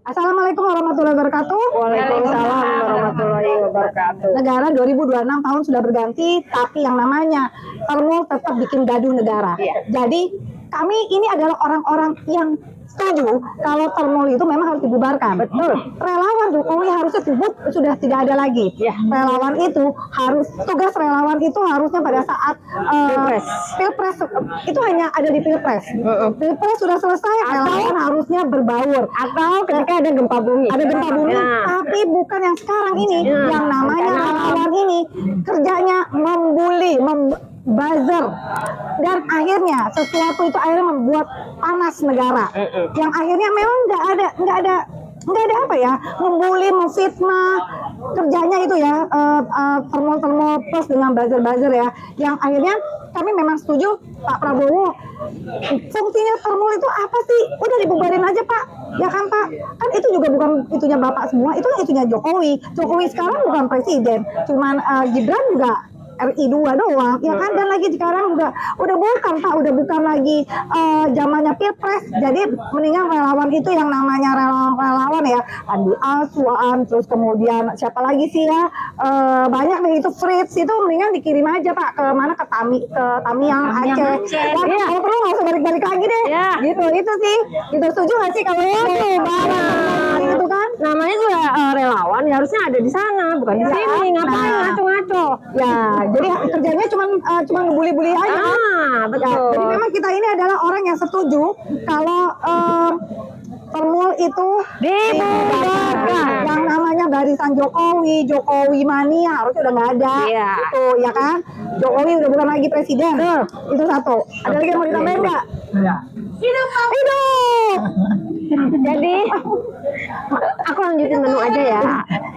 Assalamualaikum warahmatullahi wabarakatuh. Waalaikumsalam warahmatullahi wabarakatuh. Negara 2026 tahun sudah berganti, tapi yang namanya Termul tetap bikin gaduh negara. Jadi kami ini adalah orang-orang yang setuju kalau Termul itu memang harus dibubarkan. Betul. Relawan Jokowi harusnya sudah tidak ada lagi. Relawan itu tugas relawan itu harusnya pada saat pilpres itu hanya ada di pilpres. Pilpres sudah selesai, relawan harusnya berbaur. Atau ketika ada gempa bumi. Ada gempa bumi, tapi bukan yang sekarang ini. Yang namanya relawan ini kerjanya membuli, buzzer, dan akhirnya sesuatu itu akhirnya membuat panas negara. Yang akhirnya memang nggak ada apa ya, membuli, memfitnah, kerjanya itu ya Termul plus dengan buzzer ya. Yang akhirnya kami memang setuju Pak Prabowo. Fungsinya Termul itu apa sih? Udah dibubarin aja Pak, ya kan Pak? Kan itu juga bukan itunya Bapak semua, itu itunya Jokowi. Jokowi sekarang bukan presiden, cuman Gibran juga RI 2 doang, ya kan? Dan lagi sekarang udah bukan Pak, udah bukan lagi zamannya pilpres. Jadi mendingan relawan itu yang namanya relawan ya, Andi Aswan, terus kemudian siapa lagi sih ya, banyak deh itu Fritz, itu mendingan dikirim aja Pak ke mana, ke Tamiang Aceh. Ya, kalau perlu nggak usah balik-balik lagi deh. Gitu itu sih. Gitu, setuju nggak sih kalau itu kan? Namanya juga relawan, ya harusnya ada di sana, bukan di sini. Ngapain ngaco-ngaco? Ya, jadi kerjanya cuma ngebully-bully aja. Betul. Jadi memang kita ini adalah orang yang setuju kalau Termul itu dibubarkan. Yang namanya barisan Jokowi mania harusnya udah nggak ada. Itu ya kan? Jokowi udah bukan lagi presiden. Itu satu. Ada lagi yang mau ditambahin nggak? Hidup. Jadi aku lanjutin menu aja ya.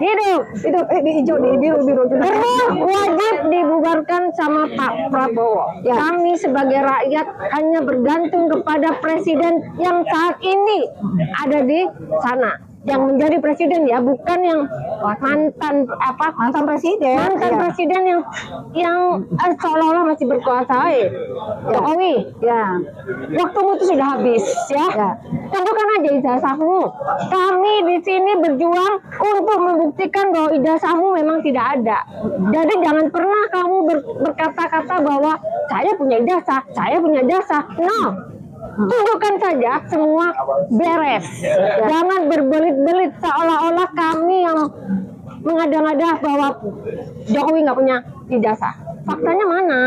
Hidup di hijau, di biru. Termul wajib dibubarkan sama Pak Prabowo. Kami sebagai rakyat hanya bergantung kepada presiden yang saat ini ada di sana, yang menjadi presiden ya, bukan yang mantan presiden yang seolah-olah masih berkuasa. Jokowi, waktumu itu sudah habis ya. Tunjukkan aja ijazahmu. Kami di sini berjuang untuk membuktikan bahwa ijazahmu memang tidak ada. Jadi jangan pernah kamu berkata-kata bahwa saya punya ijazah. No. Tunjukkan saja semua beres. Jangan berbelit-belit seolah-olah kami yang mengada-ngada bahwa Jokowi nggak punya ijazah. Faktanya mana?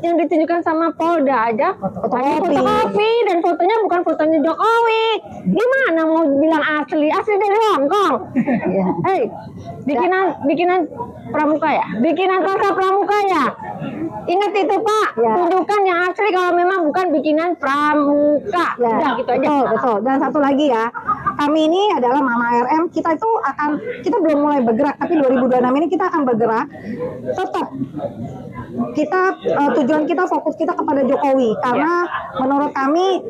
Yang ditunjukkan sama Polda aja fotokopi, dan fotonya bukan fotonya Jokowi. Gimana mau bilang asli dari Hong Kong? Bikinan pramuka ya, bikinan Kasa Pramuka ya. Ingat itu Pak, tunjukkan yang asli kalau memang bukan bikinan pramuka. Udah gitu aja. Betul. Dan satu lagi ya, kami ini adalah Mama RM. Kita belum mulai bergerak, tapi 2026 ini kita akan bergerak. Tetap tujuan kita, fokus kita kepada Jokowi, karena menurut kami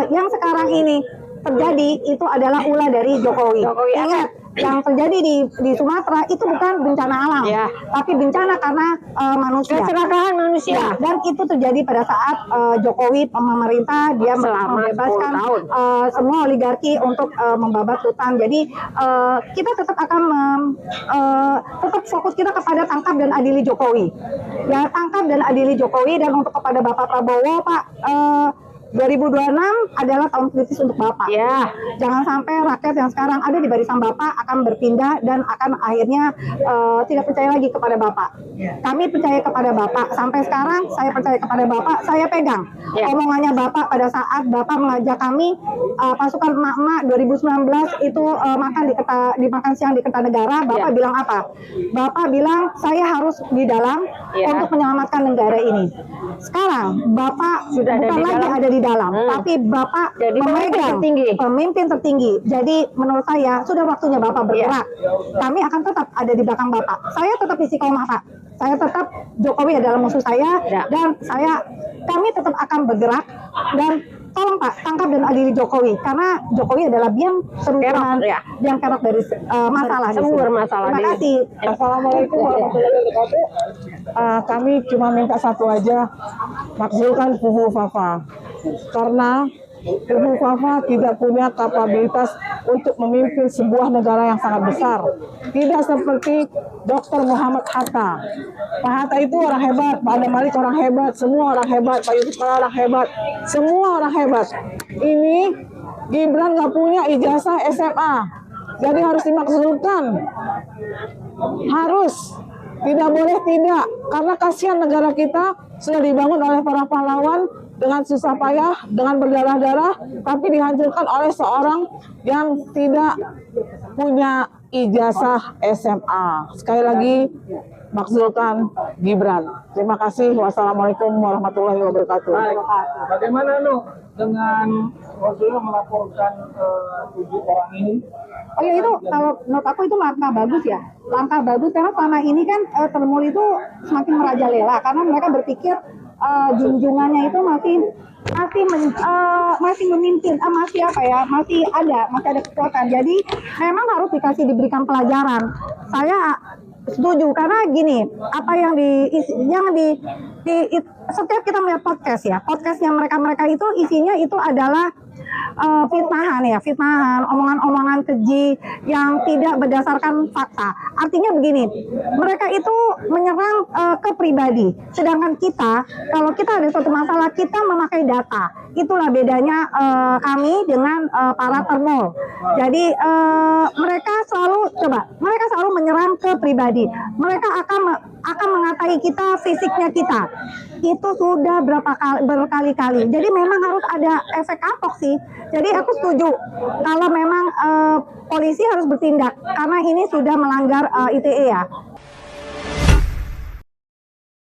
yang sekarang ini terjadi itu adalah ulah dari Jokowi. Ingat, yang terjadi di Sumatera itu bukan bencana alam, tapi bencana karena manusia, keserakahan manusia. Dan itu terjadi pada saat Jokowi pemerintah dia membebaskan semua oligarki untuk membabat hutan. Jadi kita tetap akan tetap fokus kita kepada tangkap dan adili Jokowi. Ya, tangkap dan adili Jokowi. Dan untuk kepada Bapak Prabowo, Pak, 2026 adalah tahun kritis untuk Bapak. Jangan sampai rakyat yang sekarang ada di barisan Bapak akan berpindah dan akan akhirnya tidak percaya lagi kepada Bapak. Kami percaya kepada Bapak. Sampai sekarang saya percaya kepada Bapak. Saya pegang omongannya Bapak pada saat Bapak mengajak kami pasukan emak-emak 2019 itu makan siang di Kertanegara. Bapak bilang apa? Bapak bilang saya harus di dalam untuk menyelamatkan negara ini. Sekarang Bapak sudah bukan lagi ada di dalam, tapi Bapak jadi pemimpin tertinggi. Jadi menurut saya sudah waktunya Bapak bergerak. Kami akan tetap ada di belakang Bapak. Saya tetap istiqomah Pak. Saya tetap Jokowi adalah musuh saya, dan kami tetap akan bergerak. Dan tolong Pak, tangkap dan adili Jokowi, karena Jokowi adalah biang kerok dari masalah, sumber masalah. Terima kasih. Assalamualaikum warahmatullahi wabarakatuh. Kami cuma minta satu aja, makzulkan kubu Fafa, karena Ibu Fafa tidak punya kapabilitas untuk memimpin sebuah negara yang sangat besar. Tidak seperti Dr. Muhammad Hatta. Pak Hatta itu orang hebat, Pak Adam Malik orang hebat, semua orang hebat, Pak Yusuf Kala orang hebat, semua orang hebat. Ini Gibran nggak punya ijazah SMA, jadi harus dimaksudkan. Harus, tidak boleh tidak, karena kasihan negara kita sudah dibangun oleh para pahlawan dengan susah payah, dengan berdarah-darah, tapi dihancurkan oleh seorang yang tidak punya ijazah SMA. Sekali lagi, maksudkan Gibran. Terima kasih. Wassalamualaikum warahmatullahi wabarakatuh. Baik. Bagaimana dengan Rasulullah melaporkan 7 orang ini? Oh ya, itu kalau menurut aku itu langkah bagus ya, langkah bagus karena selama ini kan Tremul itu semakin merajalela karena mereka berpikir junjungannya itu masih memimpin, masih apa ya, masih ada kekuatan. Jadi memang harus diberikan pelajaran. Saya setuju karena gini, apa yang setiap kita melihat podcast ya, podcastnya mereka itu isinya itu adalah fitnahan, omongan-omongan keji yang tidak berdasarkan fakta. Artinya begini, mereka itu menyerang ke pribadi, sedangkan kita, kalau kita ada suatu masalah, kita memakai data. Itulah bedanya kami dengan para Tremul. Jadi mereka selalu menyerang ke pribadi. Mereka akan mengatai kita, fisiknya kita. Itu sudah berkali-kali. Jadi memang harus ada efek kapok sih. Jadi aku setuju kalau memang polisi harus bertindak karena ini sudah melanggar ITE ya.